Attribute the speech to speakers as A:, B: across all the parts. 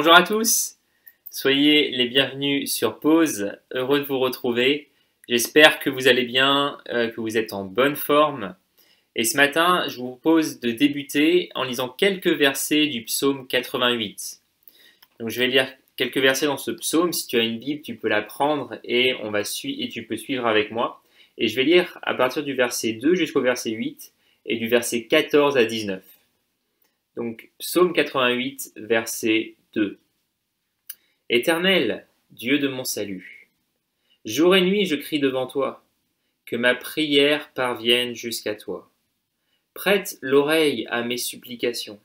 A: Bonjour à tous, soyez les bienvenus sur Pause, heureux de vous retrouver. J'espère que vous allez bien, que vous êtes en bonne forme. Et ce matin, je vous propose de débuter en lisant quelques versets du psaume 88. Donc je vais lire quelques versets dans ce psaume. Si tu as une Bible, tu peux la prendre et tu peux suivre avec moi. Et je vais lire à partir du verset 2 jusqu'au verset 8 et du verset 14 à 19. Donc psaume 88, verset 2. Éternel, Dieu de mon salut, jour et nuit je crie devant toi, que ma prière parvienne jusqu'à toi. Prête l'oreille à mes supplications,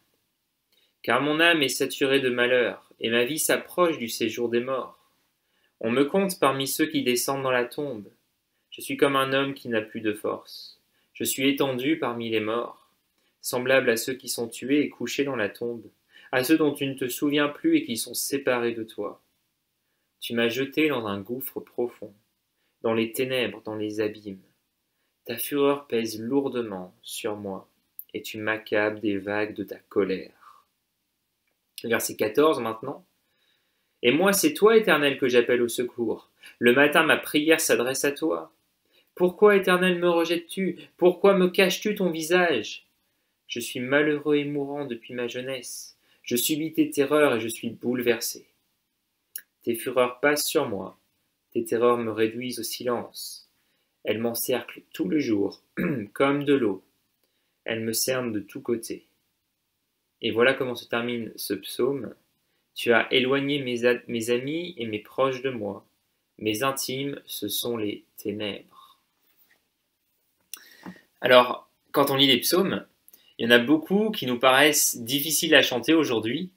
A: car mon âme est saturée de malheur, et ma vie s'approche du séjour des morts. On me compte parmi ceux qui descendent dans la tombe. Je suis comme un homme qui n'a plus de force. Je suis étendu parmi les morts, semblable à ceux qui sont tués et couchés dans la tombe, à ceux dont tu ne te souviens plus et qui sont séparés de toi. Tu m'as jeté dans un gouffre profond, dans les ténèbres, dans les abîmes. Ta fureur pèse lourdement sur moi, et tu m'accables des vagues de ta colère. Verset 14 maintenant. Et moi, c'est toi, Éternel, que j'appelle au secours. Le matin, ma prière s'adresse à toi. Pourquoi, Éternel, me rejettes-tu? Pourquoi me caches-tu ton visage? Je suis malheureux et mourant depuis ma jeunesse. Je subis tes terreurs et je suis bouleversé. Tes fureurs passent sur moi. Tes terreurs me réduisent au silence. Elles m'encerclent tout le jour, comme de l'eau. Elles me cernent de tous côtés. Et voilà comment se termine ce psaume. Tu as éloigné mes amis et mes proches de moi. Mes intimes, ce sont les ténèbres. Alors, quand on lit les psaumes, il y en a beaucoup qui nous paraissent difficiles à chanter aujourd'hui.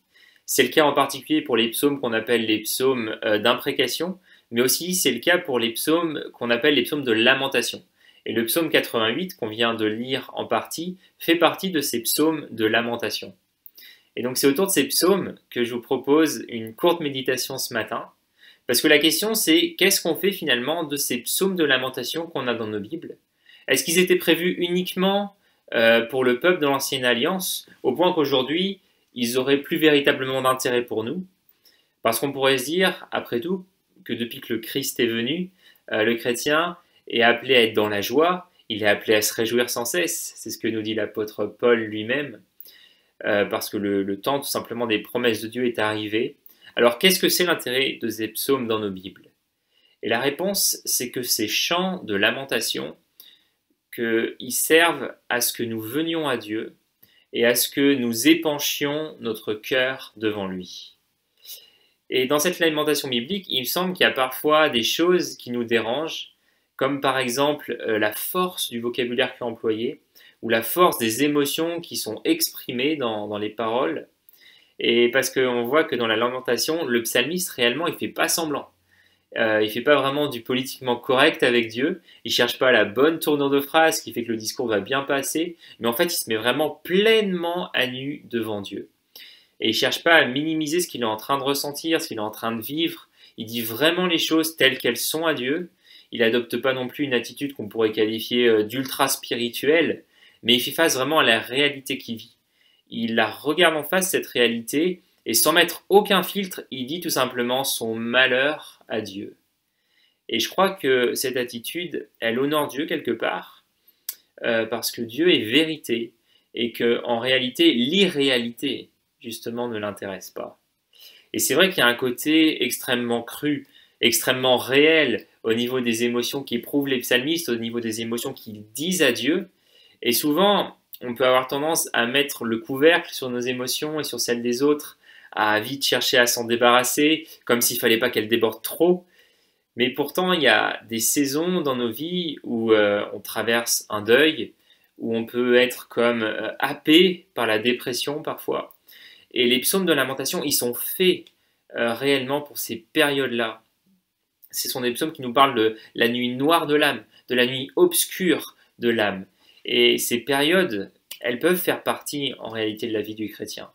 A: C'est le cas en particulier pour les psaumes qu'on appelle les psaumes d'imprécation, mais aussi c'est le cas pour les psaumes qu'on appelle les psaumes de lamentation. Et le psaume 88 qu'on vient de lire en partie fait partie de ces psaumes de lamentation. Et donc c'est autour de ces psaumes que je vous propose une courte méditation ce matin, parce que la question c'est qu'est-ce qu'on fait finalement de ces psaumes de lamentation qu'on a dans nos Bibles? Est-ce qu'ils étaient prévus uniquement pour le peuple de l'Ancienne Alliance, au point qu'aujourd'hui ils auraient plus véritablement d'intérêt pour nous? Parce qu'on pourrait se dire, après tout, que depuis que le Christ est venu, le chrétien est appelé à être dans la joie, il est appelé à se réjouir sans cesse. C'est ce que nous dit l'apôtre Paul lui-même, parce que le temps tout simplement des promesses de Dieu est arrivé. Alors qu'est-ce que c'est l'intérêt de ces psaumes dans nos Bibles? Et la réponse, c'est que ces chants de lamentation, qu'ils servent à ce que nous venions à Dieu et à ce que nous épanchions notre cœur devant lui. Et dans cette lamentation biblique, il me semble qu'il y a parfois des choses qui nous dérangent, comme par exemple la force du vocabulaire qui est employé, ou la force des émotions qui sont exprimées dans les paroles. Et parce qu'on voit que dans la lamentation, le psalmiste réellement, il ne fait pas semblant. Il ne fait pas vraiment du politiquement correct avec Dieu, il ne cherche pas la bonne tournure de phrase qui fait que le discours va bien passer, mais en fait il se met vraiment pleinement à nu devant Dieu. Et il ne cherche pas à minimiser ce qu'il est en train de ressentir, ce qu'il est en train de vivre, il dit vraiment les choses telles qu'elles sont à Dieu, il n'adopte pas non plus une attitude qu'on pourrait qualifier d'ultra spirituelle, mais il fait face vraiment à la réalité qu'il vit. Il la regarde en face, cette réalité, et sans mettre aucun filtre, il dit tout simplement son malheur à Dieu. Et je crois que cette attitude, elle honore Dieu quelque part, parce que Dieu est vérité, et qu'en réalité, l'irréalité, justement, ne l'intéresse pas. Et c'est vrai qu'il y a un côté extrêmement cru, extrêmement réel, au niveau des émotions qu'éprouvent les psalmistes, au niveau des émotions qu'ils disent à Dieu, et souvent, on peut avoir tendance à mettre le couvercle sur nos émotions et sur celles des autres, à vite chercher à s'en débarrasser, comme s'il ne fallait pas qu'elles débordent trop. Mais pourtant, il y a des saisons dans nos vies où on traverse un deuil, où on peut être comme happé par la dépression parfois. Et les psaumes de lamentation, ils sont faits réellement pour ces périodes-là. Ce sont des psaumes qui nous parlent de la nuit noire de l'âme, de la nuit obscure de l'âme. Et ces périodes, elles peuvent faire partie en réalité de la vie du chrétien.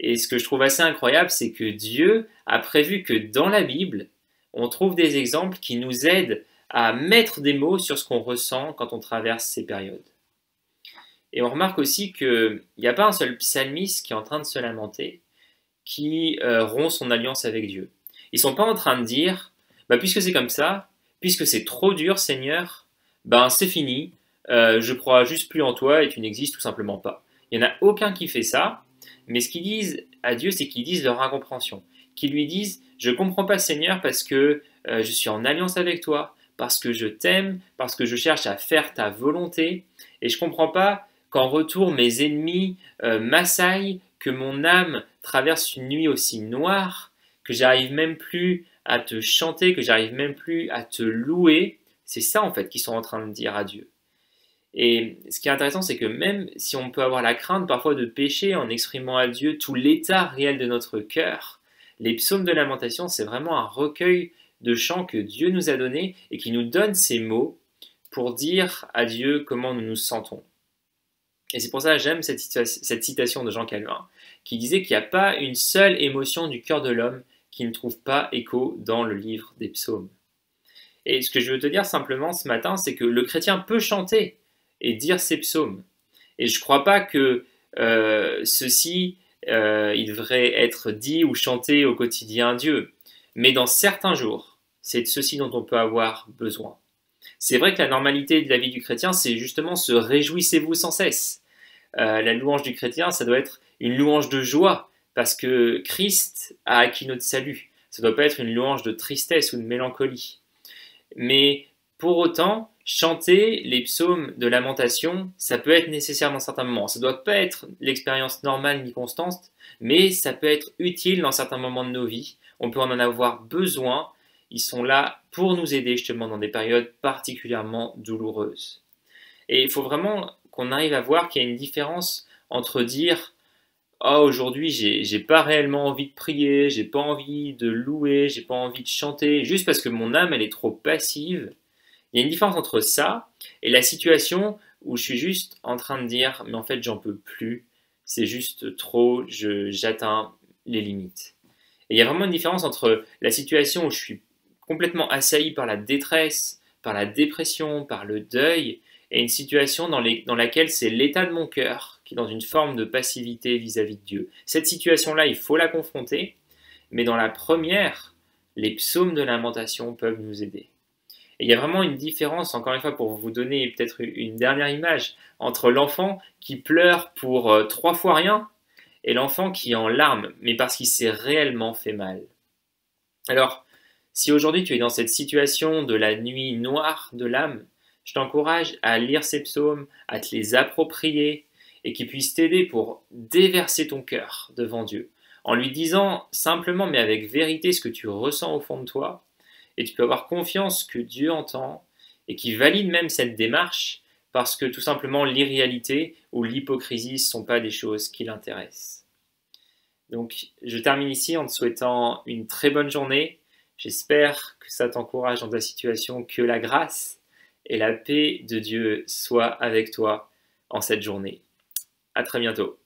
A: Et ce que je trouve assez incroyable, c'est que Dieu a prévu que dans la Bible, on trouve des exemples qui nous aident à mettre des mots sur ce qu'on ressent quand on traverse ces périodes. Et on remarque aussi qu'il n'y a pas un seul psalmiste qui est en train de se lamenter, qui rompt son alliance avec Dieu. Ils ne sont pas en train de dire, puisque c'est comme ça, puisque c'est trop dur, Seigneur, c'est fini, je crois juste plus en toi et tu n'existes tout simplement pas. Il n'y en a aucun qui fait ça, mais ce qu'ils disent à Dieu, c'est qu'ils disent leur incompréhension, qu'ils lui disent, je ne comprends pas, Seigneur, parce que je suis en alliance avec toi, parce que je t'aime, parce que je cherche à faire ta volonté, et je ne comprends pas qu'en retour mes ennemis m'assaillent, que mon âme traverse une nuit aussi noire, que j'arrive même plus à te chanter, que j'arrive même plus à te louer. C'est ça en fait qu'ils sont en train de dire à Dieu. Et ce qui est intéressant, c'est que même si on peut avoir la crainte parfois de pécher en exprimant à Dieu tout l'état réel de notre cœur, les psaumes de lamentation, c'est vraiment un recueil de chants que Dieu nous a donnés et qui nous donne ces mots pour dire à Dieu comment nous nous sentons. Et c'est pour ça que j'aime cette citation de Jean Calvin, qui disait qu'il n'y a pas une seule émotion du cœur de l'homme qui ne trouve pas écho dans le livre des psaumes. Et ce que je veux te dire simplement ce matin, c'est que le chrétien peut chanter et dire ses psaumes. Et je ne crois pas que ceci, il devrait être dit ou chanté au quotidien à Dieu. Mais dans certains jours, c'est de ceci dont on peut avoir besoin. C'est vrai que la normalité de la vie du chrétien, c'est justement se réjouissez-vous sans cesse. La louange du chrétien, ça doit être une louange de joie, parce que Christ a acquis notre salut. Ça ne doit pas être une louange de tristesse ou de mélancolie. Mais pour autant, chanter les psaumes de lamentation, ça peut être nécessaire dans certains moments. Ça ne doit pas être l'expérience normale ni constante, mais ça peut être utile dans certains moments de nos vies. On peut en avoir besoin. Ils sont là pour nous aider justement dans des périodes particulièrement douloureuses. Et il faut vraiment qu'on arrive à voir qu'il y a une différence entre dire « Oh, aujourd'hui, j'ai pas réellement envie de prier, j'ai pas envie de louer, j'ai pas envie de chanter, juste parce que mon âme, elle est trop passive. » Il y a une différence entre ça et la situation où je suis juste en train de dire « Mais en fait, j'en peux plus, c'est juste trop, j'atteins les limites. » Et il y a vraiment une différence entre la situation où je suis complètement assailli par la détresse, par la dépression, par le deuil, et une situation dans laquelle c'est l'état de mon cœur qui est dans une forme de passivité vis-à-vis de Dieu. Cette situation-là, il faut la confronter, mais dans la première, les psaumes de lamentation peuvent nous aider. Et il y a vraiment une différence, encore une fois, pour vous donner peut-être une dernière image, entre l'enfant qui pleure pour 3 fois rien et l'enfant qui est en larmes, mais parce qu'il s'est réellement fait mal. Alors, si aujourd'hui tu es dans cette situation de la nuit noire de l'âme, je t'encourage à lire ces psaumes, à te les approprier et qu'ils puissent t'aider pour déverser ton cœur devant Dieu, en lui disant simplement mais avec vérité ce que tu ressens au fond de toi, et tu peux avoir confiance que Dieu entend et qu'il valide même cette démarche parce que tout simplement l'irréalité ou l'hypocrisie ne sont pas des choses qui l'intéressent. Donc je termine ici en te souhaitant une très bonne journée. J'espère que ça t'encourage dans ta situation, que la grâce et la paix de Dieu soient avec toi en cette journée. À très bientôt.